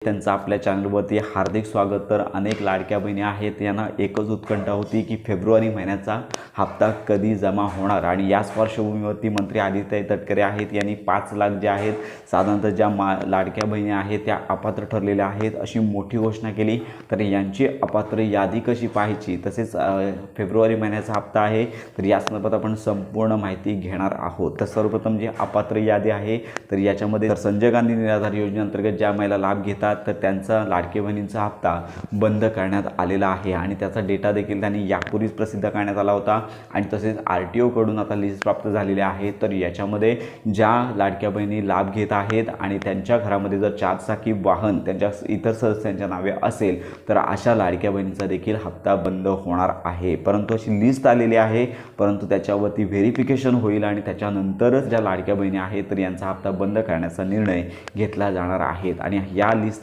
त्यांचं आपल्या चॅनलवरती हार्दिक स्वागत। तर अनेक लाडक्या बहिणी आहेत, यांना एकच उत्कंठा होती की फेब्रुवारी महिन्याचा हप्ता कधी जमा होणार। आणि याच पार्श्वभूमीवरती मंत्री आदित्य तटकरे आहेत, यांनी 5 लाख जे आहेत साधारणतः ज्या लाडक्या बहिणी आहेत त्या अपात्र ठरलेल्या आहेत अशी मोठी घोषणा केली। तर यांची अपात्र यादी कशी पाहायची, तसेच फेब्रुवारी महिन्याचा हप्ता आहे तर या संदर्भात आपण संपूर्ण माहिती घेणार आहोत। तर सर्वप्रथम जे अपात्र यादी आहे तर याच्यामध्ये संजय गांधी निराधार योजनेअंतर्गत ज्या महिला लाभ घेतात तर त्यांचा लाडक्या बहिणींचा हप्ता बंद करण्यात आलेला आहे आणि त्याचा डेटा देखील त्यांनी यापूर्वीच प्रसिद्ध करण्यात आला होता। आणि तसेच RTO कडून आता लिस्ट प्राप्त झालेली आहे। तर याच्यामध्ये ज्या लाडक्या बहिणी लाभ घेत आहेत आणि त्यांच्या घरामध्ये जर 4 चाकी वाहन त्यांच्या इतर सदस्यांच्या नावे असेल तर अशा लाडक्या बहिणींचा देखील हप्ता बंद होणार आहे। परंतु अशी लिस्ट आलेली आहे, परंतु त्याच्यावरती व्हेरिफिकेशन होईल आणि त्याच्यानंतरच ज्या लाडक्या बहिणी आहेत तर यांचा हप्ता बंद करण्याचा निर्णय घेतला जाणार आहे। आणि या लिस्ट